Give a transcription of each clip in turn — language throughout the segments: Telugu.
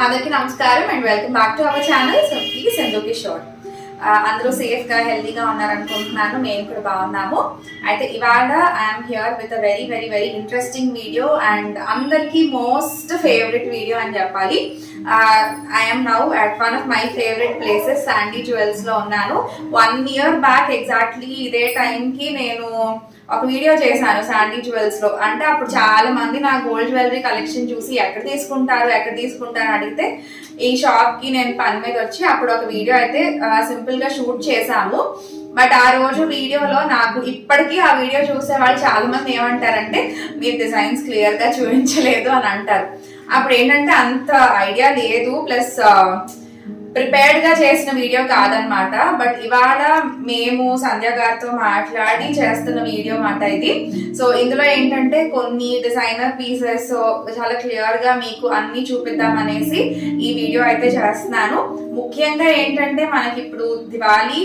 అందరికీ నమస్కారం and welcome back to our channel simply Sindhu Kishore. అందరూ సేఫ్గా హెల్తీగా ఉన్నారనుకుంటున్నాను. మేము కూడా బాగున్నాము. అయితే ఇవాళ I'm here with a very very very interesting video and అందరికీ మోస్ట్ ఫేవరెట్ వీడియో అని చెప్పాలి. I'm now at one of my favourite places Sandy జ్యువెల్స్లో ఉన్నాను. 1 year బ్యాక్ ఎగ్జాక్ట్లీ ఇదే టైంకి నేను ఒక వీడియో చేశాను శాండీ జ్యువెల్స్ లో. అంటే అప్పుడు చాలా మంది నా గోల్డ్ జ్యువెలరీ కలెక్షన్ చూసి ఎక్కడ తీసుకుంటారు అడిగితే ఈ షాప్ కి నేను పని మీద వచ్చి అప్పుడు ఒక వీడియో అయితే సింపుల్ గా షూట్ చేశాము. బట్ ఆ రోజు వీడియోలో నాకు ఇప్పటికీ ఆ వీడియో చూసే వాళ్ళు చాలా మంది ఏమంటారంటే మీరు డిజైన్స్ క్లియర్ గా చూపించలేదు అని అంటారు. అప్పుడు ఏంటంటే అంత ఐడియా లేదు, ప్లస్ ప్రిపేర్డ్ గా చేసిన వీడియో కాదనమాట. బట్ ఇవాళ మేము సంధ్య గారితో మాట్లాడి చేస్తున్న వీడియో మాట ఇది. సో ఇందులో ఏంటంటే కొన్ని డిజైనర్ పీసెస్ చాలా క్లియర్ గా మీకు అన్ని చూపిద్దాం అనేసి ఈ వీడియో అయితే చేస్తున్నాను. ముఖ్యంగా ఏంటంటే మనకి ఇప్పుడు దివాళీ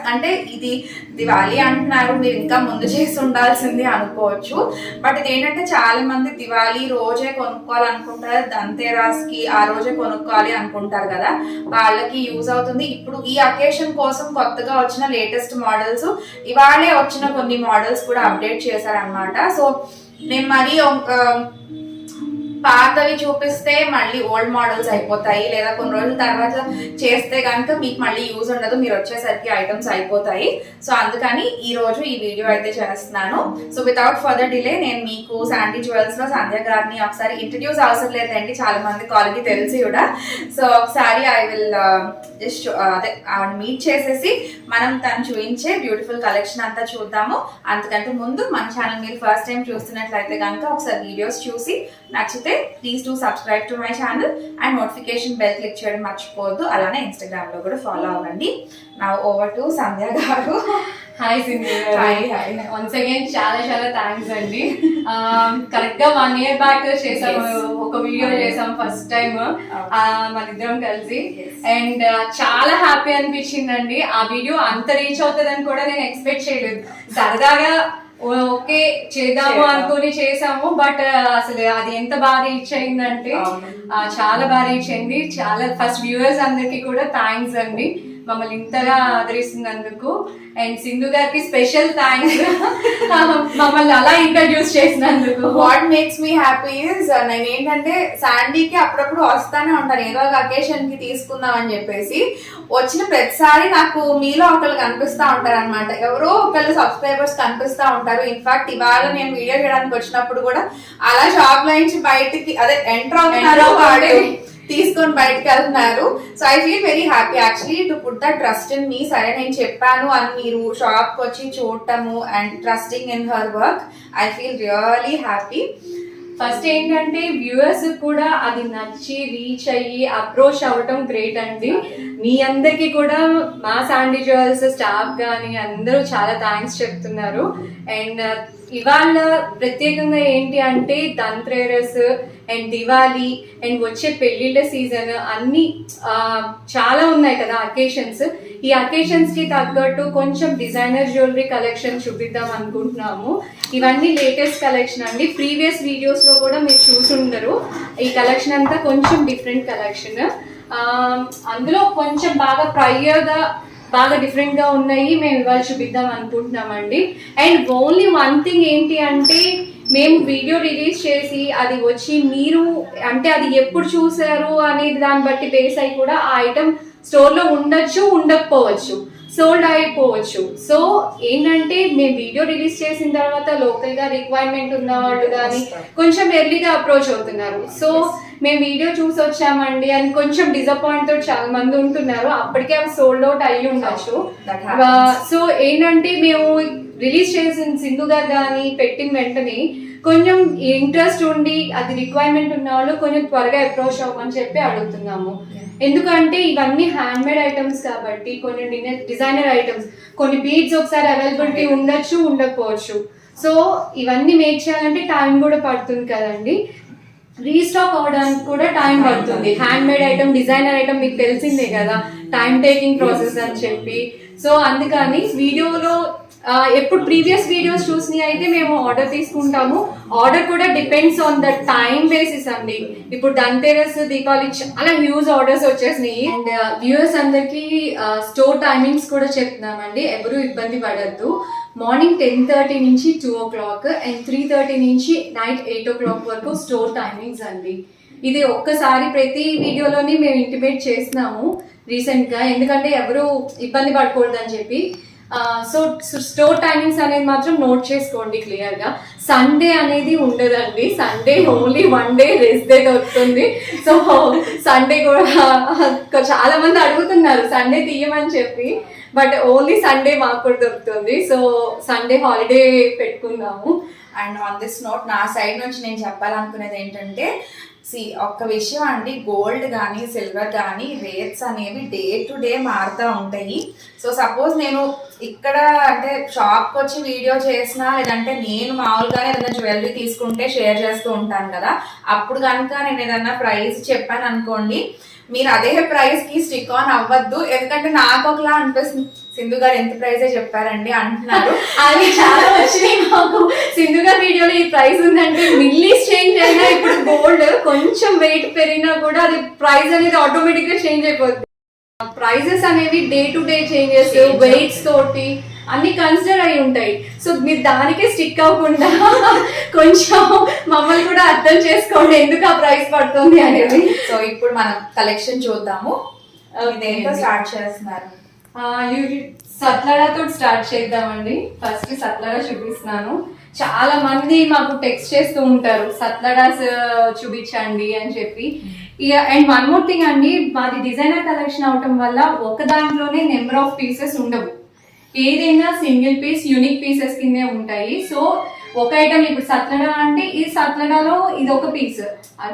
అంటే ఇది దివాళీ అంటున్నారు, మీరు ఇంకా ముందు చేసి ఉండాల్సింది అనుకోవచ్చు. బట్ ఇది ఏంటంటే చాలా మంది దివాళీ రోజే కొనుక్కోవాలనుకుంటారు, ధన్తేరాస్ కి ఆ రోజే కొనుక్కోవాలి అనుకుంటారు కదా, వాళ్ళకి యూజ్ అవుతుంది. ఇప్పుడు ఈ అకేషన్ కోసం కొత్తగా వచ్చిన లేటెస్ట్ మోడల్స్, ఇవాళే వచ్చిన కొన్ని మోడల్స్ కూడా అప్డేట్ చేశారనమాట. సో నేను మరీ పాతవి చూపిస్తే మళ్ళీ ఓల్డ్ మోడల్స్ అయిపోతాయి, లేదా కొన్ని రోజుల తర్వాత చేస్తే కనుక మీకు మళ్ళీ యూజ్ ఉండదు, మీరు వచ్చేసరికి ఐటమ్స్ అయిపోతాయి. సో అందుకని ఈ రోజు ఈ వీడియో అయితే చేస్తున్నాను. సో వితౌట్ ఫర్దర్ డిలే నేను మీకు శాండీ జ్యువెల్స్ లో సంధ్య గారిని ఒకసారి ఇంట్రడ్యూస్ అవసరం లేదండి, చాలా మంది కాల్కి తెలిసి కూడా. సో ఒకసారి ఐ విల్ జస్ట్ అదే మీట్ చేసేసి మనం తను చూపించే బ్యూటిఫుల్ కలెక్షన్ అంతా చూద్దాము. అంతకంటే ముందు మన ఛానల్ మీరు ఫస్ట్ టైం చూస్తున్నట్లయితే కనుక ఒకసారి వీడియోస్ చూసి నచ్చితే please do subscribe to my channel and notification bell click చేయడం మర్చిపోవద్దు. అలానే ఇన్స్టాగ్రామ్ లో కూడా ఫాలో అవ్వండి. నౌ ఓవర్ టు సంధ్య గారు. Hi Sindhu. Hi once again చాలా చాలా థ్యాంక్స్ అండి. కరెక్ట్ గా 1 year బ్యాక్ చేసాము, ఒక వీడియో చేసాం ఫస్ట్ టైం మనిద్దరం కలిసి. అండ్ చాలా హ్యాపీ అనిపించిందండి. ఆ వీడియో అంత రీచ్ అవుతుందని కూడా నేను ఎక్స్పెక్ట్ చేయలేదు. సరదాగా ఓకే చేద్దాము అనుకుని చేసాము, బట్ అసలు అది ఎంత బాగా రీచ్ అయిందంటే చాలా బాగా రీచ్ అయింది. చాలా ఫస్ట్ వ్యూవర్స్ అందరికి కూడా థ్యాంక్స్ అండి, మమ్మల్ని ఇంతగా ఆదరిస్తున్నందుకు. అండ్ సింధు గారికి స్పెషల్ థ్యాంక్స్ మమ్మల్ని అలా ఇంట్రడ్యూస్ చేసినందుకు. What makes me happy is నేను ఏంటంటే శాండీకి అప్పుడప్పుడు వస్తానే ఉంటాను, ఏదో ఒక అకేషన్ కి తీసుకుందాం అని చెప్పేసి. వచ్చిన ప్రతిసారి నాకు మీలో ఒకళ్ళు కనిపిస్తా ఉంటారు అనమాట, ఎవరో ఒకళ్ళు సబ్స్క్రైబర్స్ కనిపిస్తా ఉంటారు. ఇన్ఫాక్ట్ ఇవాళ నేను వీడియో చేయడానికి వచ్చినప్పుడు కూడా అలా షాప్ లో నుంచి బయటికి అదే ఎంటర్ అవుతున్నారు, వాళ్ళు తీసుకొని బయటకు వెళ్తున్నారు. So I feel very happy actually to put the trust in me. సరే నేను చెప్పాను అని మీరు షాప్ కి వచ్చి చూడటము and trusting in her work, I feel really happy. First ఏంటంటే వ్యూవర్స్ కూడా అది నచ్చి రీచ్ అయ్యి అప్రోచ్ అవ్వటం గ్రేట్ అండి. మీ అందరికి కూడా మా శాండీ జ్యువెల్స్ స్టాఫ్ కానీ అందరూ చాలా థ్యాంక్స్ చెప్తున్నారు. అండ్ ఇవాళ ప్రత్యేకంగా ఏంటి అంటే ధన్తేరస్ అండ్ దివాళీ అండ్ వచ్చే పెళ్లిళ్ళ సీజన్ అన్ని చాలా ఉన్నాయి కదా అకేషన్స్. ఈ అకేషన్స్ కి తగ్గట్టు కొంచెం డిజైనర్ జ్యువెలరీ కలెక్షన్ చూపిద్దాం అనుకుంటున్నాము. ఇవన్నీ లేటెస్ట్ కలెక్షన్ అండి, ప్రీవియస్ వీడియోస్ లో కూడా మీరు చూసుండరు. ఈ కలెక్షన్ అంతా కొంచెం డిఫరెంట్ కలెక్షన్, అందులో కొంచెం బాగా ప్రైయర్గా బాగా డిఫరెంట్ గా ఉన్నాయి, మేము ఇవాళ చూపిద్దాం అనుకుంటున్నామండి. అండ్ ఓన్లీ వన్ థింగ్ ఏంటి అంటే మేము వీడియో రిలీజ్ చేసి అది వచ్చి మీరు అంటే అది ఎప్పుడు చూసారు అనేది దాన్ని బట్టి బేస్ అయి కూడా ఆ ఐటమ్ స్టోర్ లో ఉండొచ్చు, ఉండకపోవచ్చు, సోల్డ్ అయిపోవచ్చు. సో ఏంటంటే మేము వీడియో రిలీజ్ చేసిన తర్వాత లోకల్ గా రిక్వైర్మెంట్ ఉన్న వాళ్ళు కానీ కొంచెం ఎర్లీగా అప్రోచ్ అవుతున్నారు. సో మేము వీడియో చూసి వచ్చామండి అని కొంచెం డిసప్పాయింట్ తో చాలా మంది ఉంటున్నారు, అప్పటికే అవి సోల్డ్ అవుట్ అయ్యి ఉండొచ్చు. సో ఏంటంటే మేము రిలీజ్ చేసిన సింధు గారు కానీ పెట్టిన వెంటనే కొంచెం ఇంట్రెస్ట్ ఉండి అది రిక్వైర్మెంట్ ఉన్న వాళ్ళు కొంచెం త్వరగా అప్రోచ్ అవ్వమని చెప్పి అడుగుతున్నాము. ఎందుకంటే ఇవన్నీ హ్యాండ్ మేడ్ ఐటమ్స్ కాబట్టి కొన్ని డిజైనర్ ఐటమ్స్, కొన్ని బీడ్స్ ఒకసారి అవైలబిలిటీ ఉండొచ్చు, ఉండకపోవచ్చు. సో ఇవన్నీ మేక్ చేయాలంటే టైం కూడా పడుతుంది కదండి, రీస్టాక్ అవడానికి కూడా టైం పడుతుంది. Hand made item, designer item మీకు తెలిసిందే కదా, టైం టేకింగ్ ప్రాసెస్ అని చెప్పి. సో అందుకని వీడియోలో ఎప్పుడు ప్రీవియస్ వీడియోస్ చూసినవి అయితే మేము ఆర్డర్ తీసుకుంటాము. ఆర్డర్ కూడా depends on the time basis అండి. ఇప్పుడు ధన్తెరస్, దీపావళి చాలా హ్యూజ్ ఆర్డర్స్ వచ్చేసినాయి. అండ్ వ్యూవర్స్ అందరికి స్టోర్ టైమింగ్స్ కూడా చెప్తున్నామండి, ఎవరు ఇబ్బంది పడద్దు. మార్నింగ్ 10:30 నుంచి 2 o'clock అండ్ 3:30 నుంచి నైట్ 8 o'clock వరకు స్టోర్ టైమింగ్స్ అండి. ఇది ఒక్కసారి ప్రతి వీడియోలోని మేము ఇంటిమేట్ చేస్తున్నాము రీసెంట్ గా, ఎందుకంటే ఎవరు ఇబ్బంది పడకూడదని చెప్పి. సో స్టోర్ టైమింగ్స్ అనేది మాత్రం నోట్ చేసుకోండి క్లియర్ గా. సండే అనేది ఉండదండి, Sunday only 1 day rest day దొరుకుతుంది. సో సండే కూడా చాలా మంది అడుగుతున్నారు సండే తీయమని చెప్పి, బట్ ఓన్లీ సండే మాకు కూడా దొరుకుతుంది. సో సండే హాలిడే పెట్టుకున్నాము. అండ్ ఆన్ దిస్ నోట్ నా సైడ్ నుంచి నేను చెప్పాలనుకునేది ఏంటంటే, ఒక్క విషయం అండి, గోల్డ్ కానీ సిల్వర్ కానీ రేట్స్ అనేవి డే టు డే మారుతూ ఉంటాయి. సో సపోజ్ నేను ఇక్కడ అంటే షాప్కి వచ్చి వీడియో చేసినా, లేదంటే నేను మామూలుగానే ఏదైనా జ్యువెలరీ తీసుకుంటే షేర్ చేస్తూ ఉంటాను కదా, అప్పుడు కనుక నేను ఏదన్నా ప్రైస్ చెప్పాను అనుకోండి, మీరు అదే ప్రైస్ కి స్టిక్ ఆన్ అవ్వద్దు. ఎందుకంటే నాకు ఒకలా అనిపిస్తుంది, సింధు గారు ఎంత ప్రైజే చెప్పారండి అంటున్నారు. అది చాలా వచ్చినాయి మాకు. సింధు గారి వీడియోలో ఈ ప్రైస్ ఉందంటే మిల్లీస్ చేంజ్ అయినా, ఇప్పుడు గోల్డ్ కొంచెం వెయిట్ పెరిగినా కూడా అది ప్రైస్ అనేది ఆటోమేటిక్ గా చేంజ్ అయిపోతుంది. ప్రైజెస్ అనేవి day to day changes, weights తోటి అన్ని కన్సిడర్ అయి ఉంటాయి. సో మీరు దానికే స్టిక్ అవ్వకుండా కొంచెం మమ్మల్ని కూడా అర్థం చేసుకోండి ఎందుకు ఆ ప్రైస్ పడుతుంది అనేది. సో ఇప్పుడు మనం కలెక్షన్ చూద్దాము. దేంతో స్టార్ట్ చేస్తున్నారు? సత్లడాతో స్టార్ట్ చేద్దామండి. ఫస్ట్ సత్లడా చూపిస్తున్నాను. చాలా మంది మాకు టెక్స్ట్ చేస్తూ ఉంటారు సత్లడాస్ చూపించండి అని చెప్పి. అండ్ వన్ మోర్ థింగ్ అండి, మాది డిజైనర్ కలెక్షన్ అవటం వల్ల ఒక దాంట్లోనే నెంబర్ ఆఫ్ పీసెస్ ఉండవు, ఏదైనా సింగిల్ పీస్ యూనిక్ పీసెస్ కిందే ఉంటాయి. సో ఒక ఐటమ్ ఇప్పుడు సత్లడా అంటే ఈ సత్లడాలో ఇది ఒక పీస్,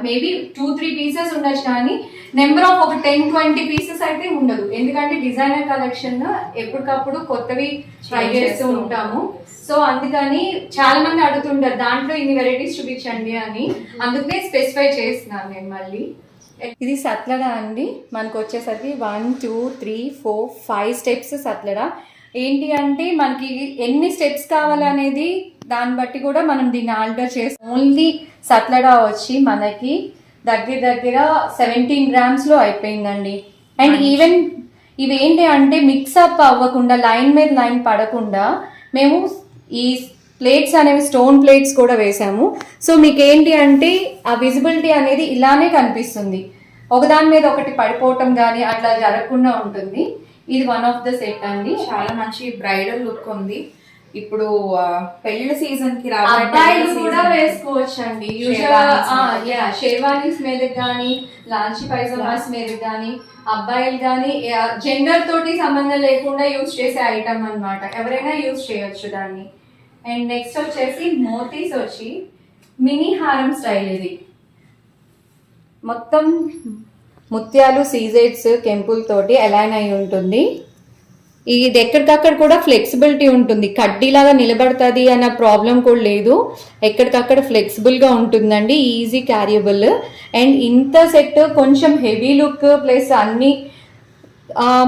మేబీ 2-3 పీసెస్ ఉండొచ్చు, కానీ నెంబర్ ఆఫ్ ఒక 10-20 పీసెస్ అయితే ఉండదు. ఎందుకంటే డిజైనర్ కలెక్షన్ ఎప్పటికప్పుడు కొత్తవి ట్రై చేస్తూ ఉంటాము. సో అందుకని చాలా మంది అడుగుతుంటారు దాంట్లో ఇన్ని వెరైటీస్ చూపించండి అని, అందుకనే స్పెసిఫై చేస్తున్నాను నేను మళ్ళీ. ఇది సత్లడా అండి. మనకు వచ్చేసరికి 1, 2, 3, 4, 5 స్టెప్స్ సత్లడా. ఏంటి అంటే మనకి ఎన్ని స్టెప్స్ కావాలనేది దాన్ని బట్టి కూడా మనం దీన్ని ఆల్టర్ చేస్తాం. ఓన్లీ సత్లడా వచ్చి మనకి దగ్గర 17 grams లో అయిపోయిందండి. అండ్ ఈవెన్ ఇవేంటి అంటే మిక్సప్ అవ్వకుండా, లైన్ మీద లైన్ పడకుండా మేము ఈ ప్లేట్స్ అనేవి స్టోన్ ప్లేట్స్ కూడా వేసాము. సో మీకు ఏంటి అంటే ఆ విజిబిలిటీ అనేది ఇలానే కనిపిస్తుంది, ఒకదాని మీద ఒకటి పడిపోవటం కానీ అట్లా జరగకుండా ఉంటుంది. ఇది వన్ ఆఫ్ ద సెట్ అండి. చాలా మంచి బ్రైడల్ లుక్ ఉంది. ఇప్పుడు పెళ్లి సీజన్ కి అబ్బాయిలు కూడా వేసుకోవచ్చు అండి. షేర్వానీస్ మీద కానీ, లాంచి పైజామాస్ మీద కానీ, అబ్బాయిలు కానీ జెండర్ తోటి సంబంధం లేకుండా యూజ్ చేసే ఐటమ్ అన్నమాట, ఎవరైనా యూజ్ చేయొచ్చు దాన్ని. అండ్ నెక్స్ట్ వచ్చేసి మోతీస్ వచ్చి మినీ హారం స్టైల్. ఇది మొత్తం ముత్యాలు, సీజెడ్స్, కెంపుల్ తోటి అలైన్ అయి ఉంటుంది. ఇది ఎక్కడికక్కడ కూడా ఫ్లెక్సిబిలిటీ ఉంటుంది, కడ్డీలాగా నిలబడుతుంది అన్న ప్రాబ్లం కూడా లేదు, ఎక్కడికక్కడ ఫ్లెక్సిబుల్గా ఉంటుందండి, ఈజీ క్యారియబుల్. అండ్ ఇంత సెట్ కొంచెం హెవీ లుక్ ప్లస్ అన్ని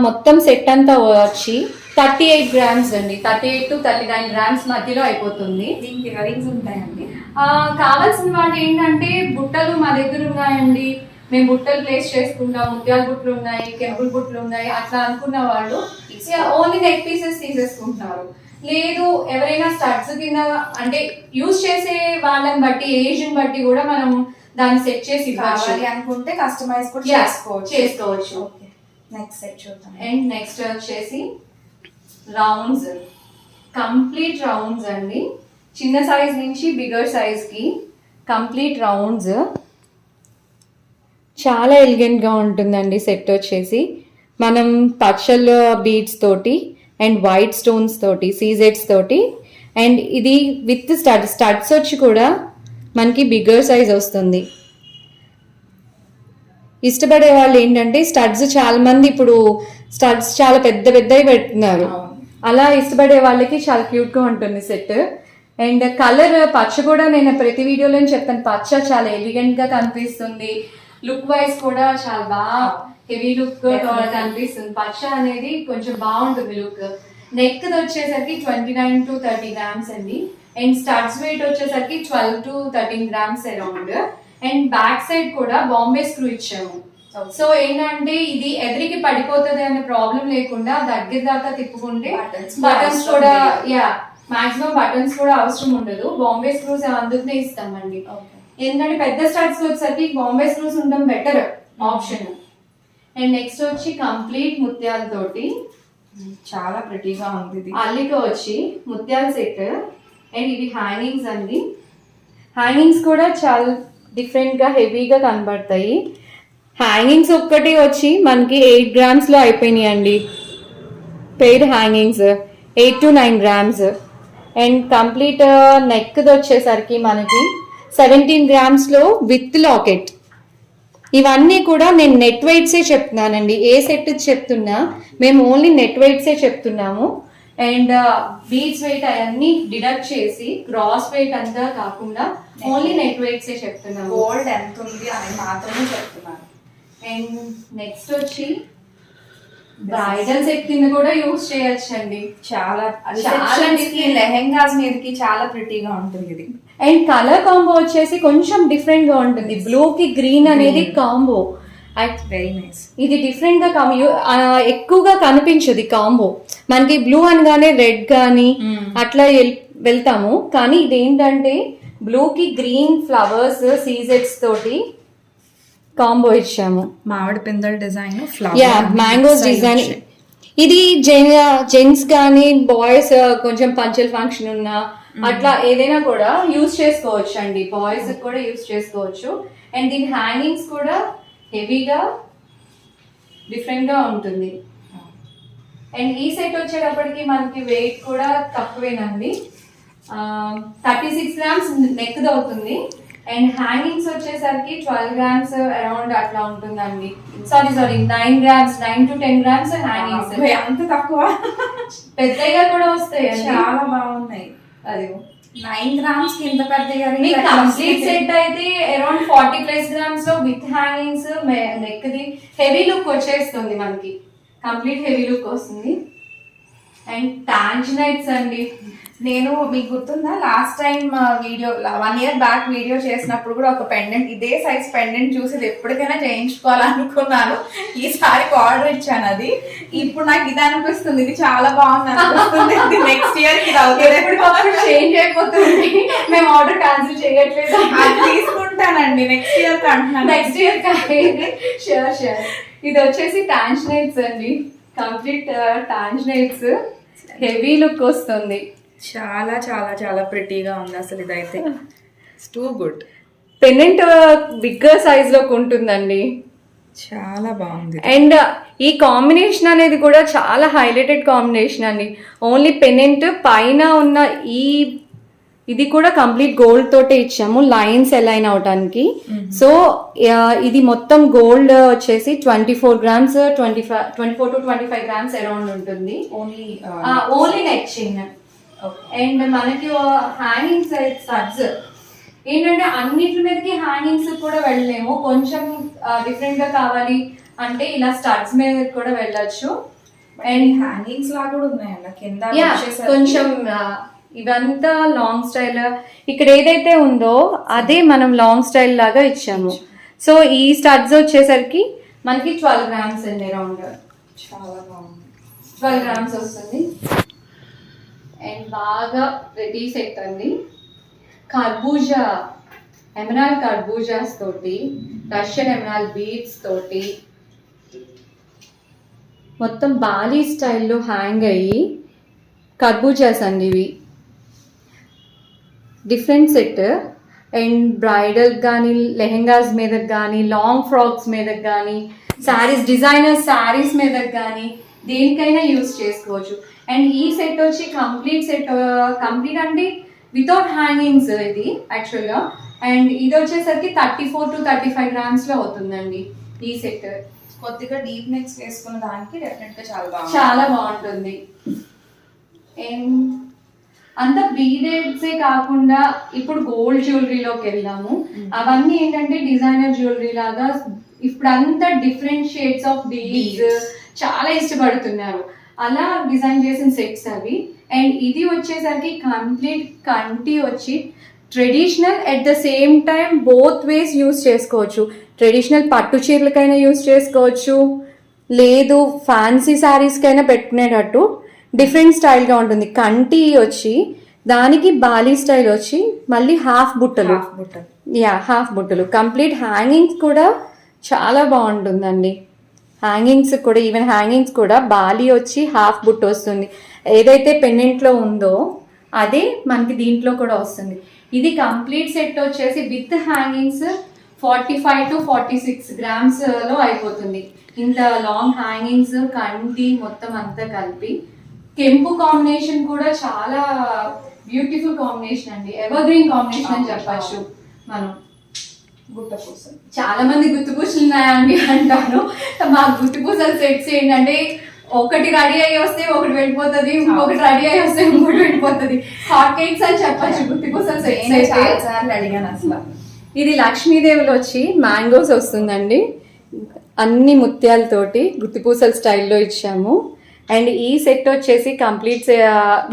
మొత్తం సెట్ అంతా వచ్చి 38 grams అండి. 38 to 39 grams మధ్యలో అయిపోతుంది. దీనికి ఇయర్ రింగ్స్ ఉంటాయండి. కావాల్సిన వాటి ఏంటంటే బుట్టలు మా దగ్గర ఉన్నాయండి, మేము బుట్టలు ప్లేస్ చేసుకుంటాం, ముత్యాల బుట్టలు ఉన్నాయి, కెంపుల్ బుట్టలు ఉన్నాయి, అట్లా అనుకున్న వాళ్ళు ఓన్లీ నెక్ పీసెస్ తీసేసుకుంటున్నారు. లేదు ఎవరైనా స్టడ్స్ కింద అంటే యూజ్ చేసే వాళ్ళని బట్టి, ఏజ్ ని బట్టి కూడా మనం దాన్ని సెట్ చేసి కావాలి అనుకుంటే కస్టమైజ్ కూడా చేసుకోవచ్చు. నెక్స్ట్ సెట్ చూద్దాం. అండ్ నెక్స్ట్ వచ్చేసి రౌండ్స్, కంప్లీట్ రౌండ్స్ అండి. చిన్న సైజ్ నుంచి బిగర్ సైజ్ కి కంప్లీట్ రౌండ్స్, చాలా ఎలిగెంట్గా ఉంటుందండి సెట్ వచ్చేసి. మనం పచ్చల్ బీడ్స్ తోటి అండ్ వైట్ స్టోన్స్ తోటి, సీజెడ్స్ తోటి, అండ్ ఇది విత్ స్టడ్స్ వచ్చి కూడా మనకి బిగ్గర్ సైజ్ వస్తుంది. ఇష్టపడే వాళ్ళు ఏంటంటే స్టడ్స్, చాలా మంది ఇప్పుడు స్టడ్స్ చాలా పెద్దవి పెడుతున్నారు, అలా ఇష్టపడే వాళ్ళకి చాలా క్యూట్గా ఉంటుంది సెట్. అండ్ కలర్ పచ్చ కూడా నేను ప్రతి వీడియోలో చెప్తాను, పచ్చ చాలా ఎలిగెంట్గా కనిపిస్తుంది, లుక్ వైజ్ కూడా చాలా బాగా హెవీ లుక్ కనిపిస్తుంది. పచ్చ అనేది కొంచెం బాగుంటుంది లుక్. నెక్ వచ్చేసరికి 29 to 30 గ్రామ్స్ అండి. అండ్ స్టడ్స్ వెయిట్ వచ్చేసరికి 12 to 13 grams around. And back side కూడా బాంబే స్క్రూ ఇచ్చాము. సో ఏంటంటే ఇది ఎదురికి పడిపోతుంది అనే ప్రాబ్లం లేకుండా దగ్గర దాకా తిప్పుకుంటే బటన్స్ కూడా మాక్సిమం బటన్స్ కూడా అవసరం ఉండదు. బాంబే స్క్రూస్ అందుకునే ఇస్తామండి. ఎందుకంటే పెద్ద స్టడ్స్ వచ్చేసరికి బాంబే స్క్రూస్ ఉండడం బెటర్ ఆప్షన్. అండ్ నెక్స్ట్ వచ్చి కంప్లీట్ ముత్యాలతోటి చాలా ప్రిటీగా ఉంది. అల్లిక వచ్చి ముత్యాల సెట్. అండ్ ఇవి హ్యాంగింగ్స్ అండి. హ్యాంగింగ్స్ కూడా చాలా డిఫరెంట్ గా హెవీగా కనబడతాయి. హ్యాంగింగ్స్ ఒక్కటి వచ్చి మనకి 8 గ్రామ్స్ లో అయిపోయినాయి అండి. Pair hangings 8 to 9 grams. And complete neck వచ్చేసరికి మనకి 17 గ్రామ్స్ లో విత్ లాకెట్. ఇవన్నీ కూడా నేను నెట్ వెయిట్సే చెప్తున్నానండి. ఏ సెట్ చెప్తున్నా మేము ఓన్లీ నెట్ వెయిట్సే చెప్తున్నాము. అండ్ బీడ్స్ వెయిట్ అవన్నీ డిడక్ట్ చేసి గ్రాస్ వెయిట్ అంతా కాకుండా ఓన్లీ నెట్ వెయిట్సే చెప్తున్నాము. గోల్డ్ ఎంత ఉంది అని మాత్రమే చెప్తున్నాను. అండ్ నెక్స్ట్ వచ్చి బ్రైడల్ సెట్ కింద కూడా యూజ్ చేయొచ్చు అండి. చాలా లెహెంగాస్ మీదకి చాలా ప్రిటీగా ఉంటుంది ఇది. అండ్ కలర్ కాంబో వచ్చేసి కొంచెం డిఫరెంట్ గా ఉంటుంది. బ్లూ కి గ్రీన్ అనేది కాంబో వెరీ నైస్. ఇది డిఫరెంట్ గా ఎక్కువగా కనిపించదు కాంబో. మనకి బ్లూ అనగానే రెడ్ గానీ అట్లా వెళ్తాము. కానీ ఇది ఏంటంటే బ్లూ కి గ్రీన్ ఫ్లవర్స్ సీజెట్స్ తోటి కాంబో ఇచ్చాము. మామిడి పిందెల డిజైన్, మ్యాంగోస్ డిజైన్. ఇది జెంట్స్ కానీ బాయ్స్ కొంచెం పంచల్ ఫంక్షన్ ఉన్నా అట్లా ఏదైనా కూడా యూజ్ చేసుకోవచ్చు అండి. బాయ్స్ కూడా యూజ్ చేసుకోవచ్చు. అండ్ దీని హ్యాంగింగ్స్ కూడా హెవీగా డిఫరెంట్ గా ఉంటుంది. అండ్ ఈ సెట్ వచ్చేటప్పటికి మనకి వెయిట్ కూడా తక్కువేనండి. 36 గ్రామ్స్ నెక్ అవుతుంది. అండ్ హ్యాంగింగ్స్ వచ్చేసరికి 12 గ్రామ్స్ అరౌండ్ అట్లా ఉంటుందండి. Sorry 9 grams, 9 to 10 grams hangings. అంత తక్కువ? పెద్దగా కూడా వస్తాయి. చాలా బాగున్నాయి. అది 9 గ్రామ్స్ కి ఇంత పెద్దగా. కంప్లీట్ సెట్ అయితే అరౌండ్ 40+ గ్రామ్స్ లో with hangings neck the heavy look వచ్చేస్తుంది మనకి. కంప్లీట్ హెవీ లుక్ వస్తుంది. అండ్ టాంజనైట్స్ అండి. నేను మీకు గుర్తుందా last time video 1 year back video చేసినప్పుడు కూడా ఒక పెండెంట్ ఇదే సైజ్ పెండెంట్ చూసి ఇది ఎప్పటికైనా చేయించుకోవాలనుకున్నాను. ఈసారి ఆర్డర్ ఇచ్చాను. అది ఇప్పుడు నాకు ఇది అనిపిస్తుంది, ఇది చాలా బాగుంది అనిపిస్తుంది. నెక్స్ట్ ఇయర్ ఇది అవుతుంది, చేంజ్ అయిపోతుంది. మేము ఆర్డర్ క్యాన్సిల్ చేయట్లేదు. అది తీసుకుంటానండి నెక్స్ట్ ఇయర్ అంటున్నాను. Next year sure sure. ఇది వచ్చేసి టాంజనైట్స్ అండి. కంప్లీట్ టాంజనైట్స్ హెవీ లుక్ వస్తుంది. చాలా చాలా చాలా ప్రిటీగా ఉంది అసలు. ఇదైతే too good. Pendant bigger size లోకి ఉంటుందండి. చాలా బాగుంది. అండ్ ఈ కాంబినేషన్ అనేది కూడా చాలా హైలైటెడ్ కాంబినేషన్ అండి. ఓన్లీ పెండెంట్ పైన ఉన్న ఇది కూడా కంప్లీట్ గోల్డ్ తోటే ఇచ్చాము, లైన్స్ అలైన్ అవటానికి. సో ఇది మొత్తం గోల్డ్ వచ్చేసి 24 గ్రామ్స్ 24 to 25 గ్రామ్స్ అరౌండ్ ఉంటుంది. Only neck chain. అండ్ మనకి హ్యాంగింగ్స్ స్టడ్స్ ఏంటంటే అన్నిటి మీదకి హ్యాంగింగ్స్ కూడా వెళ్ళలేము. కొంచెం డిఫరెంట్ గా కావాలి అంటే ఇలా స్టడ్స్ మీద కూడా వెళ్ళొచ్చు. అండ్ హ్యాంగింగ్స్ లాగా కూడా ఉన్నాయండి కింద కొంచెం. ఇవంతా లాంగ్ స్టైల్. ఇక్కడ ఏదైతే ఉందో అదే మనం లాంగ్ స్టైల్ లాగా ఇచ్చాము. సో ఈ స్టడ్స్ వచ్చేసరికి మనకి 12 గ్రామ్స్ అండి అరౌండ్. చాలా బాగుంది. 12 గ్రామ్స్ వస్తుంది. అండ్ బాగా రెడీ సెట్ అండి. కర్బూజా ఎమరాల్ కర్బూజాస్ తోటి, రష్యన్ ఎమరాల్ బీడ్స్ తోటి మొత్తం బాలీ స్టైల్లో హ్యాంగ్ అయ్యి కర్బూజాస్ అండి ఇవి. Different set. అండ్ బ్రైడల్ కానీ లెహెంగాస్ మీద కానీ లాంగ్ ఫ్రాక్స్ మీద కానీ శారీస్ డిజైనర్ శారీస్ మీద కానీ దేనికైనా యూజ్ చేసుకోవచ్చు. అండ్ ఈ సెట్ వచ్చి కంప్లీట్ సెట్, కంప్లీట్ అంటే వితౌట్ హ్యాంగింగ్స్ ఇది యాక్చువల్గా. అండ్ ఇది వచ్చేసరికి 34 to 35 గ్రామ్స్ లో అవుతుందండి ఈ సెట్. కొద్దిగా డీప్ నెక్స్ వేసుకున్న దానికి డెఫినెట్ గా చాలా బాగుంటుంది. అండ్ అంత బీడెడ్సే కాకుండా ఇప్పుడు గోల్డ్ జ్యువెలరీలోకి వెళ్ళాము. అవన్నీ ఏంటంటే డిజైనర్ జ్యువెలరీ లాగా ఇప్పుడు అంతా డిఫరెంట్ షేడ్స్ ఆఫ్ బీడ్స్ చాలా ఇష్టపడుతున్నారు. అలా డిజైన్ చేసిన సెట్స్ అవి. అండ్ ఇది వచ్చేసరికి కంప్లీట్ కంటి వచ్చి traditional at the same time both waste use చేసుకోవచ్చు. ట్రెడిషనల్ పట్టు చీరలకైనా యూస్ చేసుకోవచ్చు, లేదు ఫ్యాన్సీ శారీస్కైనా పెట్టుకునేటట్టు డిఫరెంట్ స్టైల్గా ఉంటుంది. కంటి వచ్చి దానికి బాలీ స్టైల్ వచ్చి మళ్ళీ హాఫ్ బుట్టలు, హాఫ్ బుట్టలు. కంప్లీట్ హ్యాంగింగ్స్ కూడా చాలా బాగుంటుందండి. హ్యాంగింగ్స్ కూడా ఈవెన్ హ్యాంగింగ్స్ కూడా బాలీ వచ్చి హాఫ్ బుట్ట వస్తుంది. ఏదైతే పెండెంట్లో ఉందో అదే మనకి దీంట్లో కూడా వస్తుంది. ఇది కంప్లీట్ సెట్ వచ్చేసి విత్ హ్యాంగింగ్స్ 45 to 46 grams లో అయిపోతుంది. ఇంత లాంగ్ హ్యాంగింగ్స్ కంటి మొత్తం అంతా కలిపి. కెంపు కాంబినేషన్ కూడా చాలా బ్యూటిఫుల్ కాంబినేషన్ అండి. ఎవర్ గ్రీన్ కాంబినేషన్ అని చెప్పచ్చు మనం. గుట్టపూసలు చాలా మంది గుర్తుపూసలు ఉన్నాయండి అంటారు. మా గుర్తుపూసలు సెట్స్ ఏంటంటే ఒకటి రెడీ అయ్యి వస్తే ఒకటి వెళ్ళిపోతుంది, ఇంకొకటి రెడీ అయ్యి వస్తే ఇంకోటి వెళ్ళిపోతుంది. హాట్ కేక్స్ అని చెప్పచ్చు గుర్తుపూసలు సెట్స్ అయితే. అడిగాను అసలు. ఇది లక్ష్మీదేవిలో వచ్చి మ్యాంగోస్ వస్తుందండి, అన్ని ముత్యాలతోటి గుత్తిపూసల స్టైల్లో ఇచ్చాము. అండ్ ఈ సెట్ వచ్చేసి complete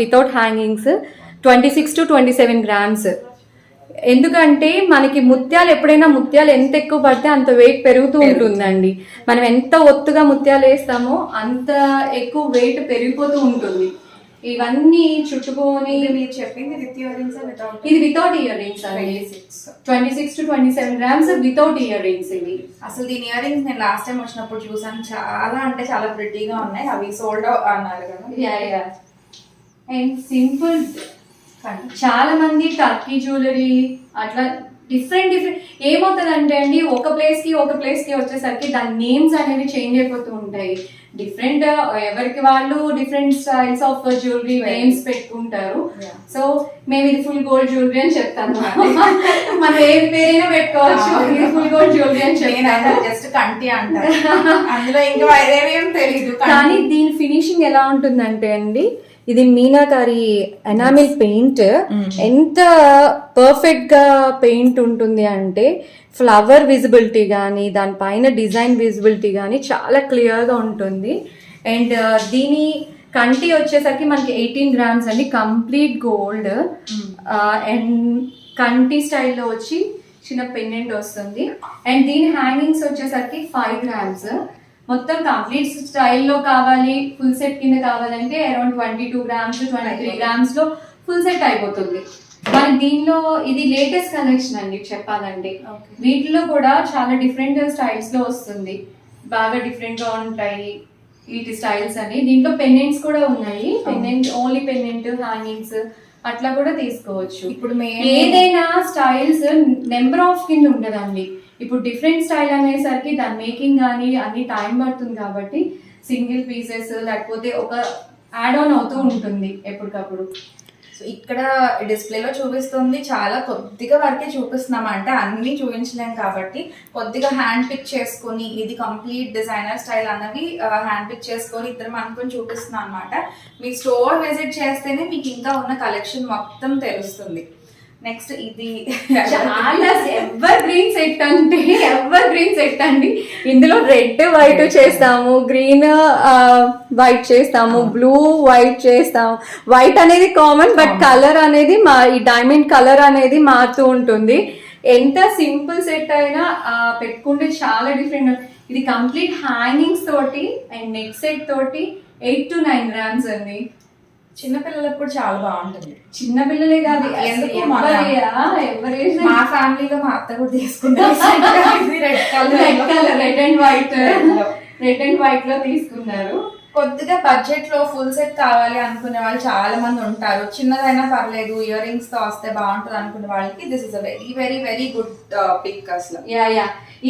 without hangings 26 to 27 grams. ఎందుకంటే మనకి ముత్యాలు ఎప్పుడైనా ముత్యాలు ఎంత ఎక్కువ పడితే అంత వెయిట్ పెరుగుతూ ఉంటుందండి. మనం ఎంత ఒత్తుగా ముత్యాలు వేస్తామో అంత ఎక్కువ వెయిట్ పెరిగిపోతూ ఉంటుంది. ఇవన్నీ చుట్టుకొని మీరు చెప్పింది విత్ ఇయర్ రింగ్స్ వితౌట్? ఇది వితౌట్ ఇయర్ రింగ్స్ అండి. 26 to 27 grams without ear rings. ఇవి అసలు దీని ఇయర్ రింగ్స్ నేను లాస్ట్ టైం వచ్చినప్పుడు చూసాను, చాలా అంటే చాలా ప్రిటీగా ఉన్నాయి. అవి సోల్డ్ అన్నారు కదా. అండ్ సింపుల్ చాలా మంది టర్కీ జ్యువెలరీ అట్లా డిఫరెంట్ ఏమవుతుందంటే అండి ఒక ప్లేస్ కి వచ్చేసరికి దాని నేమ్స్ అనేవి చేంజ్ అయిపోతూ ఉంటాయి. డిఫరెంట్ ఎవరికి వాళ్ళు different styles of jewellery names పెట్టుకుంటారు. సో మేము ఇది ఫుల్ గోల్డ్ జ్యువెలరీ అని చెప్తాను. మనం ఏ పేరైనా పెట్టుకోవచ్చు. ఇది ఫుల్ గోల్డ్ జ్యువెలరీ అని చెప్తాను. జస్ట్ కంటి అంటారు, అందులో ఇంకా వేరేవేం తెలియదు. కానీ దీని ఫినిషింగ్ ఎలా ఉంటుందంటే అండి, ఇది మీనాకారి ఎనామిల్ పెయింట్. ఎంత పర్ఫెక్ట్ గా పెయింట్ ఉంటుంది అంటే ఫ్లవర్ విజిబిలిటీ కానీ దానిపైన డిజైన్ విజిబిలిటీ కానీ చాలా క్లియర్గా ఉంటుంది. అండ్ దీని కంటి వచ్చేసరికి మనకి 18 grams అండి, కంప్లీట్ గోల్డ్. అండ్ కంటి స్టైల్లో వచ్చి చిన్న పెండెంట్ వస్తుంది. అండ్ దీని హ్యాంగింగ్స్ వచ్చేసరికి 5 grams. మొత్తం కంప్లీట్ స్టైల్లో కావాలి, ఫుల్ సెట్ కింద కావాలంటే అరౌండ్ 22 grams 23 grams లో ఫుల్ సెట్ అయిపోతుంది. మరి దీనిలో ఇది లేటెస్ట్ కలెక్షన్ అండి చెప్పాలంటే. వీటిలో కూడా చాలా డిఫరెంట్ స్టైల్స్ లో వస్తుంది, బాగా డిఫరెంట్ గా ఉంటాయి వీటి స్టైల్స్ అని. దీంట్లో పెండెంట్స్ కూడా ఉన్నాయి. పెండెంట్ ఓన్లీ పెండెంట్ హ్యాంగింగ్స్ అట్లా కూడా తీసుకోవచ్చు. ఇప్పుడు ఏదైనా స్టైల్స్ నెంబర్ ఆఫ్ కింద ఉండదండి. ఇప్పుడు డిఫరెంట్ స్టైల్ అనేసరికి దాని మేకింగ్ కానీ అన్ని టైం పడుతుంది కాబట్టి సింగిల్ పీసెస్ లేకపోతే ఒక యాడ్ ఆన్ అవుతూ ఉంటుంది ఎప్పటికప్పుడు. సో ఇక్కడ డిస్ప్లేలో చూపిస్తుంది, చాలా కొద్దిగా వరకే చూపిస్తున్నాం. అంటే అన్ని చూపించలేం కాబట్టి కొద్దిగా హ్యాండ్ పిక్ చేసుకొని ఇది కంప్లీట్ డిజైనర్ స్టైల్ అన్నవి హ్యాండ్ పిక్ చేసుకొని ఇద్దరం అనుకుని చూపిస్తున్నాం అనమాట. మీకు స్టోర్ విజిట్ చేస్తేనే మీకు ఇంకా ఉన్న కలెక్షన్ మొత్తం తెలుస్తుంది. నెక్స్ట్ ఇది చాలా ఎవర్ గ్రీన్ సెట్ అంటే ఎవర్ గ్రీన్ సెట్ అండి. ఇందులో రెడ్ వైట్ చేస్తాము, గ్రీన్ వైట్ చేస్తాము, బ్లూ వైట్ చేస్తాము. వైట్ అనేది కామన్, బట్ కలర్ అనేది ఈ డైమండ్ కలర్ అనేది మారుతూ ఉంటుంది. ఎంత సింపుల్ సెట్ అయినా పెట్టుకుంటే చాలా డిఫరెంట్. ఇది కంప్లీట్ హ్యాంగింగ్స్ తోటి అండ్ నెక్ సెట్ తోటి 8 to 9 grams అండి. చిన్నపిల్లలకు కూడా చాలా బాగుంటుంది. చిన్నపిల్లలే కాదు, మా ఫ్యామిలీలో మా అత్త కూడా తీసుకుంటారు. రెడ్ అండ్ వైట్ లో తీసుకున్నారు. కొద్దిగా బడ్జెట్ లో ఫుల్ సెట్ కావాలి అనుకునే వాళ్ళు చాలా మంది ఉంటారు. చిన్నదైనా పర్లేదు, ఇయర్ రింగ్స్ తో వస్తే బాగుంటుంది అనుకునే వాళ్ళకి this is a very very very good pick అసలు.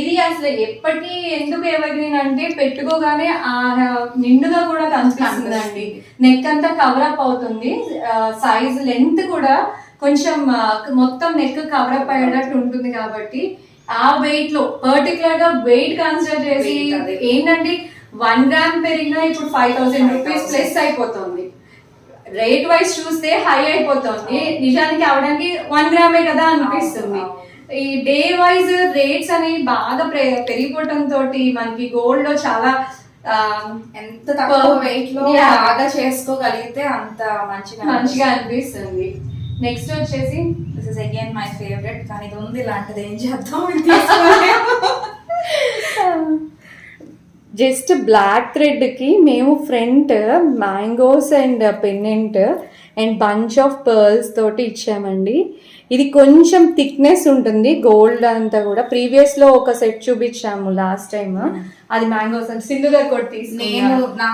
ఇది అసలు ఎప్పటి ఎందుకు ఎవర్గ్రీన్ అంటే పెట్టుకోగానే నిండుగా కూడా కనిపిస్తుందండి. నెక్ అంతా కవర్ అప్ అవుతుంది. సైజ్ లెంత్ కూడా కొంచెం మొత్తం నెక్ కవర్ అప్ అయ్యేటట్టు ఉంటుంది కాబట్టి ఆ వెయిట్ లో పర్టికులర్ గా వెయిట్ కన్సిడర్ చేసి ఏంటంటే 1 gram పెరిగినా ఇప్పుడు 5,000 rupees ప్లస్ అయిపోతుంది. రేట్ వైజ్ చూస్తే హై అయిపోతుంది, నిజానికి అవడానికి 1 grams కదా అనిపిస్తుంది. ఈ డే వైజ్ రేట్స్ అనేవి బాగా పెరిగిపోవటం తోటి మనకి గోల్డ్ లో చాలా ఎంత తక్కువ వెయిట్ లో బాగా చేసుకోగలిగితే అంత మంచిగా అనిపిస్తుంది. నెక్స్ట్ వచ్చేసి this is again my favourite, కానీ ఇది ఉంది ఇలాంటిది ఏం చేద్దాం. జస్ట్ బ్లాక్ థ్రెడ్ కి మేము front mangoes and pendant and bunch of pearls తోటి ఇచ్చామండి. ఇది కొంచెం థిక్నెస్ ఉంటుంది గోల్డ్ అంతా కూడా. ప్రీవియస్ లో ఒక సెట్ చూపించాము లాస్ట్ టైం, అది మ్యాంగోస్ అని సింధు గారు కొట్టి నేను నా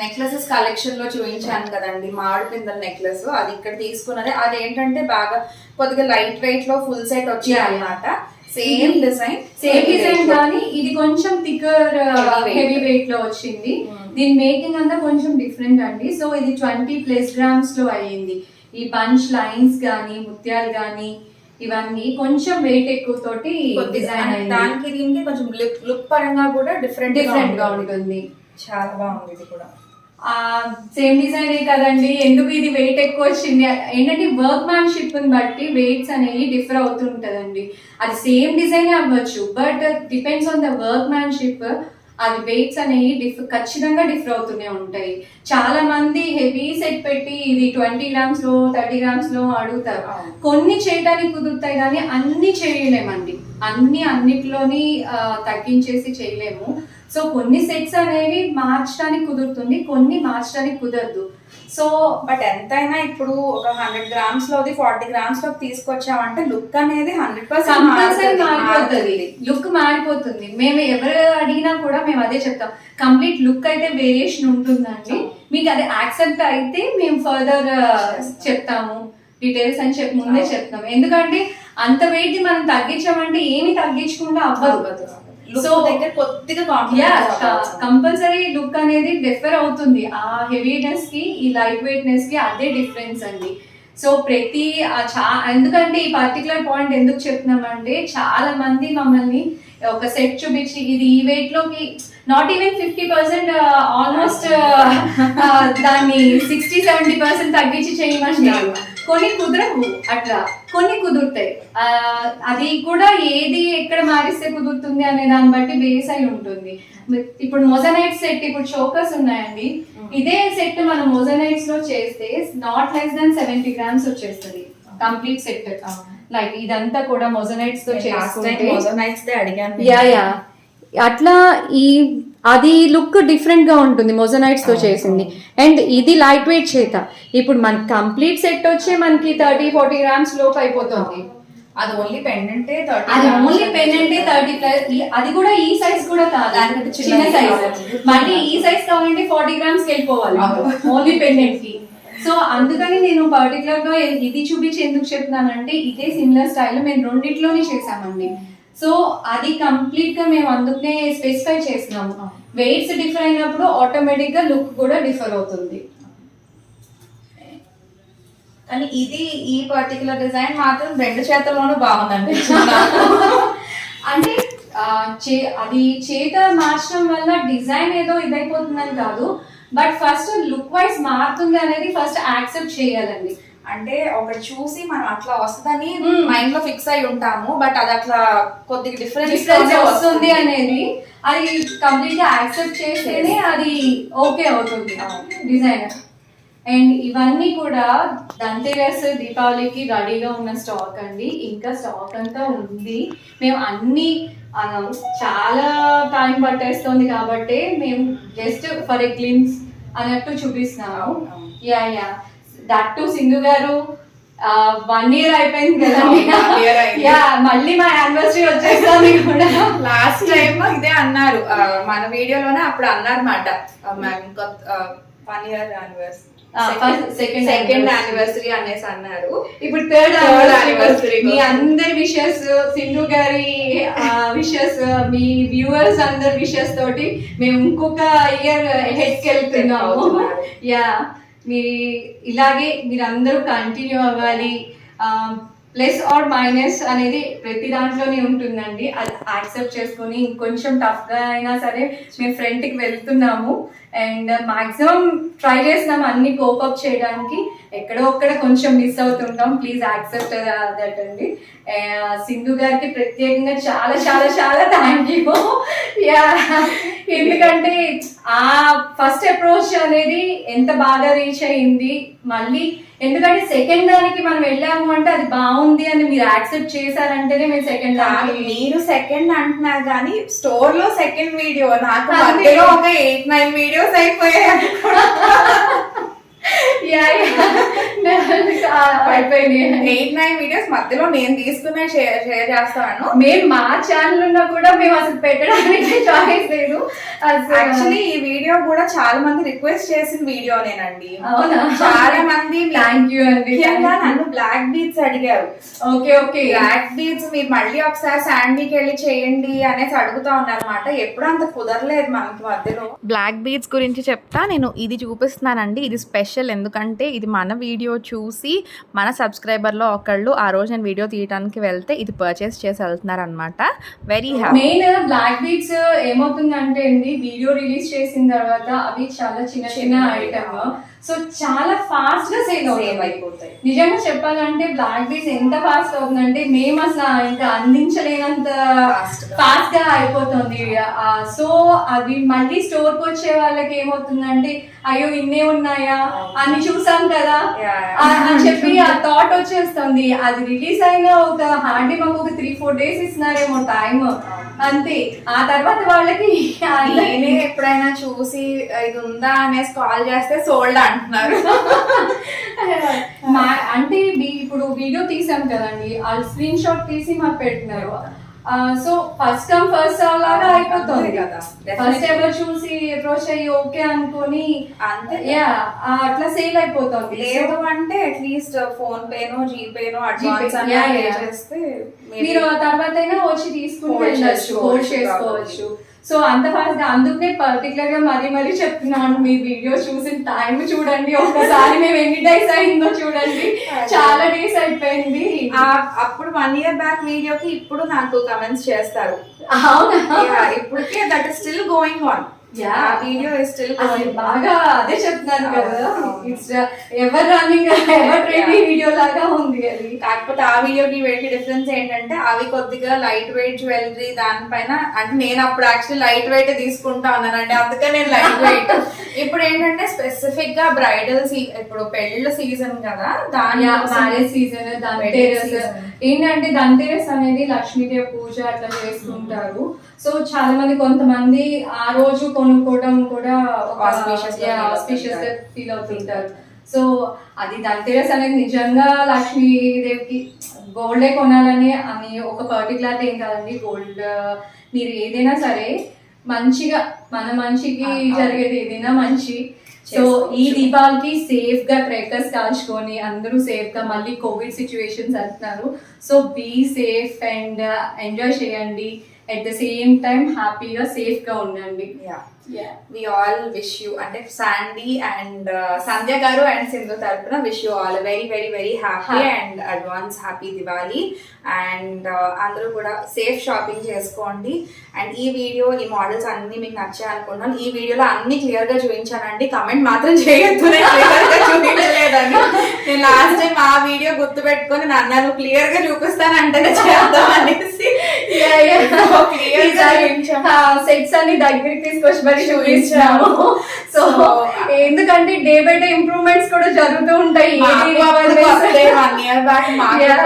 నెక్లెసెస్ కలెక్షన్ లో చూపించాను కదండి, మామిడి పిందల నెక్లెస్. అది ఇక్కడ తీసుకున్నది. అది ఏంటంటే బాగా కొద్దిగా లైట్ వెయిట్ లో ఫుల్ సెట్ వచ్చాయి అన్నమాట. సేమ్ డిజైన్ కానీ ఇది కొంచెం థిక్కర్ హెవీ వెయిట్ లో వచ్చింది. దీని మేకింగ్ అంతా కొంచెం డిఫరెంట్ అండి. సో ఇది 20+ గ్రామ్స్ లో అయ్యింది. ఈ బంచ్ లైన్స్ గానీ ముత్యాలు గానీ ఇవన్నీ కొంచెం వెయిట్ ఎక్కువ తోటి డిజైన్. దానికి దీనికి కొంచెం లుక్ పరంగా కూడా డిఫరెంట్ గా ఉంటుంది. చాలా బాగుంది. ఇది కూడా సేమ్ డిజైనే కదండి, ఎందుకు ఇది వెయిట్ ఎక్కువ వచ్చింది ఏంటంటే వర్క్ మ్యాన్షిప్ బట్టి వెయిట్స్ అనేవి డిఫర్ అవుతుంటదండి. అది సేమ్ డిజైన్ అవ్వచ్చు, but depends on the work మ్యాన్షిప్. అది వెయిట్స్ అనేవి ఖచ్చితంగా డిఫర్ అవుతూనే ఉంటాయి. చాలా మంది హెవీ సెట్ పెట్టి ఇది 20 గ్రామ్స్ లో 30 గ్రామ్స్ లో అడుగుతారు. కొన్ని చేయడానికి కుదురుతాయి కానీ అన్ని చేయలేమండి. అన్నిటిలోని తగ్గించేసి చేయలేము. సో కొన్ని సెట్స్ అనేవి మార్చడానికి కుదురుతుంది, కొన్ని మార్చడానికి కుదరదు. సో బట్ ఎంతైనా ఇప్పుడు ఒక 100 గ్రామ్స్ లోది 40 గ్రామ్స్ లో తీసుకొచ్చామంటే లుక్ అనేది 100% మారిపోతుంది. లుక్ మారిపోతుంది. మేము ఎవరు అడిగినా కూడా మేము అదే చెప్తాం, కంప్లీట్ లుక్ అయితే వేరియేషన్ ఉంటుందండి. మీకు అది యాక్సెప్ట్ అయితే మేము ఫర్దర్ చెప్తాము, డీటెయిల్స్ అని చెప్పి ముందే చెప్తాం. ఎందుకంటే అంత వెయిట్ మనం తగ్గించామంటే ఏమి తగ్గించకుండా అవ్వదు. సో దగ్గర కొద్దిగా కంపల్సరీ లుక్ అనేది డిఫర్ అవుతుంది. ఆ హెవీనెస్ కి ఈ లైట్ వెయిట్నెస్ కి అదే డిఫరెన్స్ అండి. సో ఎందుకంటే ఈ పర్టికులర్ పాయింట్ ఎందుకు చెప్తున్నామంటే చాలా మంది మమ్మల్ని ఒక సెట్ చూపించి ఇది ఈ వెయిట్ లోకి నాట్ ఈవెన్ 50% ఆల్మోస్ట్ దాన్ని 60-70% తగ్గించి చేయమంటారు. కొన్ని కుదరవు, అట్లా కొన్ని కుదురుతాయి. అది కూడా ఏది ఎక్కడ మారిస్తే కుదురుతుంది అనే దాన్ని బట్టి బేస్ అయి ఉంటుంది. ఇప్పుడు మొజనైట్ సెట్, ఇప్పుడు చోకర్స్ ఉన్నాయండి, ఇదే సెట్ మనం మొజనైట్స్ లో చేస్తే నాట్ లెస్ దాన్ 70 గ్రామ్స్ వచ్చేస్తుంది కంప్లీట్ సెట్. లైక్ ఇదంతా కూడా మొజనైట్స్ తో చేసుకుంటే అట్లా అది లుక్ డిఫరెంట్ గా ఉంటుంది మొజనైట్స్ తో చేసింది. అండ్ ఇది లైట్ వెయిట్ చేత ఇప్పుడు మనకి కంప్లీట్ సెట్ వచ్చి మనకి 30-40 గ్రామ్స్ లోపు అయిపోతుంది. అది ఓన్లీ పెండెంటే 30+, అది కూడా ఈ సైజ్ కూడా కాదు, చిన్న సైజ్. మళ్ళీ ఈ సైజ్ కావాలంటే 40 గ్రామ్స్ వెళ్ళిపోవాలి ఓన్లీ పెండెంట్ కి. సో అందుకని నేను పర్టికులర్ గా ఇది చూపించి ఎందుకు చెప్తున్నానంటే ఇదే సిమిలర్ స్టైల్ మేము రెండిట్లోనే చేసామండి. సో అది కంప్లీట్ గా మేము అందుకనే స్పెసిఫై చేసినాము. వెయిట్స్ డిఫర్ అయినప్పుడు ఆటోమేటిక్ గా లుక్ కూడా డిఫర్ అవుతుంది. కానీ ఇది ఈ పర్టికులర్ డిజైన్ మాత్రం 2 చేతుల్లోనూ బాగుందండి. అంటే అది చేత మార్చడం వల్ల డిజైన్ ఏదో ఇదైపోతుందని కాదు, బట్ ఫస్ట్ లుక్ వైజ్ మారుతుంది అనేది ఫస్ట్ యాక్సెప్ట్ చేయాలండి. అంటే ఒకటి చూసి మనం అట్లా వస్తుందని మైండ్ లో ఫిక్స్ అయి ఉంటాము, బట్ అది అట్లా కొద్దిగా డిఫరెన్స్ వస్తుంది అనేది అది కంప్లీట్ గా యాక్సెప్ట్ చేస్తేనే అది ఓకే అవుతుంది డిజైన్. అండ్ ఇవన్నీ కూడా ధన్తెరస్ దీపావళికి రెడీగా ఉన్న స్టాక్ అండి. ఇంకా స్టాక్ అంతా ఉంది. మేము అన్ని చాలా టైం పట్టేస్తుంది కాబట్టి మేము జస్ట్ ఫర్ ఎ గ్లిమ్స్ అన్నట్టు చూపిస్తున్నాము. దట్ టు సింధు గారు 1 year అయిపోయింది కదా, మళ్ళీ మా యానివర్సరీ వచ్చేస్తుంది కూడా. లాస్ట్ టైం ఇదే అన్నారు మన వీడియోలోనే, అప్పుడు అన్నారన్నమాట 1 year యానివర్సరీ, సెకండ్ యానివర్సరీ అనేసి అన్నారు. ఇప్పుడు థర్డ్ యానివర్సరీ. మీ అందరి విషెస్, సింధు గారి విషెస్, మీ వ్యూవర్స్ అందరి విషెస్ తోటి మేము ఇంకొక ఇయర్ హెడ్కి వెళ్తున్నాము. ఇలాగే మీరందరూ కంటిన్యూ అవ్వాలి. ప్లస్ ఆర్ మైనస్ అనేది ప్రతి దాంట్లోనే ఉంటుందండి. అది యాక్సెప్ట్ చేసుకొని ఇంకొంచెం టఫ్గా అయినా సరే మేము ఫ్రంట్కి వెళ్తున్నాము. అండ్ మాక్సిమం ట్రై చేస్తున్నాం అన్ని కోపప్ చేయడానికి. ఎక్కడో ఒక్కడ కొంచెం మిస్ అవుతుంటాం, ప్లీజ్ యాక్సెప్ట్ దట్ అండి. సింధు గారికి ప్రత్యేకంగా చాలా చాలా చాలా థ్యాంక్ యూ. ఎందుకంటే ఆ ఫస్ట్ అప్రోచ్ అనేది ఎంత బాగా రీచ్ అయింది. మళ్ళీ ఎందుకంటే సెకండ్ దానికి మనం వెళ్ళాము అంటే అది బాగుంది అని మీరు యాక్సెప్ట్ చేశారంటేనే మేము సెకండ్ దానికి. మీరు సెకండ్ అంటున్నారు కానీ స్టోర్ లో సెకండ్ వీడియో నాకు మధ్యలో ఒక 8-9 వీడియోస్ అయిపోయాయి. అయిపోయినాయి 8-9 వీడియోస్ మధ్యలో నేను తీసుకునే షేర్ చేస్తాను. మేము మా ఛానల్ ఉన్నా కూడా మేము అసలు పెట్టడానికి చాయిస్ లేదు. యాక్చువల్లీ ఈ వీడియో కూడా చాలా మంది రిక్వెస్ట్ చేసిన వీడియోనేనండి. అవునా? చాలా మంది థ్యాంక్ యూ అండి. నన్ను బ్లాక్ బీట్స్ అడిగారు. ఓకే ఓకే, బ్లాక్ బీట్స్ మీరు మళ్ళీ ఒకసారి శాండీకి వెళ్ళి చేయండి అనేసి అడుగుతా ఉన్నారన్నమాట. ఎప్పుడు అంత కుదరలేదు మనకి మధ్యలో. బ్లాక్ బీట్స్ గురించి చెప్తా. నేను ఇది చూపిస్తున్నానండి, ఇది స్పెషల్. ఎందుకంటే ఇది మన వీడియో చూసి మన సబ్స్క్రైబర్లో ఒకళ్ళు ఆ రోజు నేను వీడియో తీయడానికి వెళ్తే ఇది పర్చేస్ చేసి వెళ్తున్నారు అనమాట. Very happy. Main black beats ఏమవుతుందంటే అండి, వీడియో రిలీజ్ చేసిన తర్వాత అవి చాలా చిన్న చిన్న ఐటమ్, సో చాలా ఫాస్ట్ గా సేల్ అయిపోతాయి. నిజంగా చెప్పాలంటే బ్లాక్ బీట్స్ ఎంత ఫాస్ట్ అవుతుందంటే మేము అసలు ఇంకా అందించలేనంత ఫాస్ట్ గా అయిపోతుంది. సో అది మళ్ళీ స్టోర్ కి వచ్చే వాళ్ళకి ఏమవుతుందంటే అయ్యో ఇన్నే ఉన్నాయా అని చూసాం కదా అని చెప్పి ఆ థాట్ వచ్చేస్తుంది. అది రిలీజ్ అయిన ఒక హార్డ్లీ మాకు ఒక 3-4 డేస్ ఇస్తున్నారేమో టైం, అంతే. ఆ తర్వాత వాళ్ళకి నేనే ఎప్పుడైనా చూసి ఇది ఉందా అనేసి కాల్ చేస్తే సోల్డ్ అంటున్నారు. అంటే ఇప్పుడు వీడియో తీసాం కదండి, వాళ్ళు స్క్రీన్ షాట్ తీసి మాకు పెట్టినారు. So first come first serve లాగా అయిపోతుంది కదా. ఫస్ట్ ఎవరు చూసి అప్రోచ్ అయ్యి ఓకే అనుకొని అంతే అట్లా సేల్ అయిపోతుంది. లేదు అంటే అట్లీస్ట్ ఫోన్ పేనో జీపేనో అడ్వాన్స్ చేస్తే మీరు తర్వాత అయినా వచ్చి తీసుకుని వెళ్ళచ్చు, హోల్డ్ చేసుకోవచ్చు. సో అంత ఫాస్ట్ గా, అందుకే పర్టికులర్ గా మరీ చెప్తున్నాను, మీ వీడియో చూసిన టైం చూడండి ఒకసారి. మేము ఎన్ని డేస్ అయిందో చూడండి, చాలా డేస్ అయిపోయింది. అప్పుడు 1 year బ్యాక్ వీడియోకి ఇప్పుడు నాకు కమెంట్స్ చేస్తారు. అవునా? ఇప్పటికే that is still going on. Video still బాగా అదే చెప్తున్నాను కదా, it's ever running ever trending video లాగా ఉంది అది. కాకపోతే ఆ వీడియోకి వీడియోకి డిఫరెన్స్ ఏంటంటే అవి కొద్దిగా లైట్ వెయిట్ జ్యువెలరీ దానిపైన, అంటే నేను అప్పుడు యాక్చువల్లీ లైట్ వెయిట్ తీసుకుంటా ఉన్నానండి, అందుకే నేను లైట్ వెయిట్. ఇప్పుడు ఏంటంటే స్పెసిఫిక్ గా బ్రైడల్ ఇప్పుడు పెళ్ళిళ్ళ సీజన్ కదా, దాని మ్యారేజ్ సీజన్, ధన్తేరస్. ఏంటంటే ధన్తేరస్ అనేది లక్ష్మీదేవి పూజ అట్లా చేసుకుంటారు. సో చాలా మంది కొంతమంది ఆ రోజు కొనుక్కోవడం కూడా ఆస్పిషియస్ ఫీల్ అవుతుంటారు. సో అది ధన్తేరస్ అనేది నిజంగా లక్ష్మీదేవికి గోల్డే కొనాలని అని ఒక పర్టికులర్ ఏం కాదండి. గోల్డ్ మీరు ఏదైనా సరే మంచిగా, మన మంచికి జరిగేది ఏదైనా మంచి. సో ఈ దీపావళికి సేఫ్ గా క్రాకర్స్ కాల్చుకొని అందరూ సేఫ్ గా, మళ్ళీ కోవిడ్ సిచ్యువేషన్స్ అంటున్నారు, so be safe and enjoy చేయండి. అట్ ద సేమ్ టైం హ్యాపీగా సేఫ్ గా ఉండండి. we all wish you, అంటే శాండీ అండ్ సంధ్య గారు అండ్ సింధు తరపున wish you all very very very happy and advance happy Diwali. And అందరూ కూడా సేఫ్ షాపింగ్ చేసుకోండి. అండ్ ఈ వీడియో, ఈ మోడల్స్ అన్ని మీకు నచ్చాయి అనుకుంటున్నాను. ఈ వీడియోలో అన్ని క్లియర్ గా చూపించానండి, కమెంట్ మాత్రం చేయొద్దు క్లియర్ గా చూపించలేదని. నేను లాస్ట్ టైం ఆ వీడియో గుర్తు పెట్టుకొని నన్ను క్లియర్ గా చూపిస్తానంటేనే చేద్దాం అనేసి సెట్స్ అన్ని దగ్గరికి తీసుకొచ్చి మరి చూపించాము. సో ఎందుకంటే డే బై డే ఇంప్రూవ్మెంట్స్ కూడా జరుగుతూ ఉంటాయి. 1 year back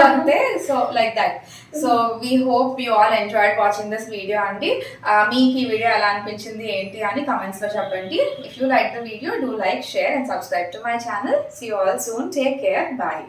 అంతే. So like that. So we hope you all enjoyed watching this video అండి. మీకు ఈ వీడియో ఎలా అనిపించింది ఏంటి అని కమెంట్స్ లో చెప్పండి. If you like the video, do like, share and subscribe to my channel. See you all soon. Take care. Bye.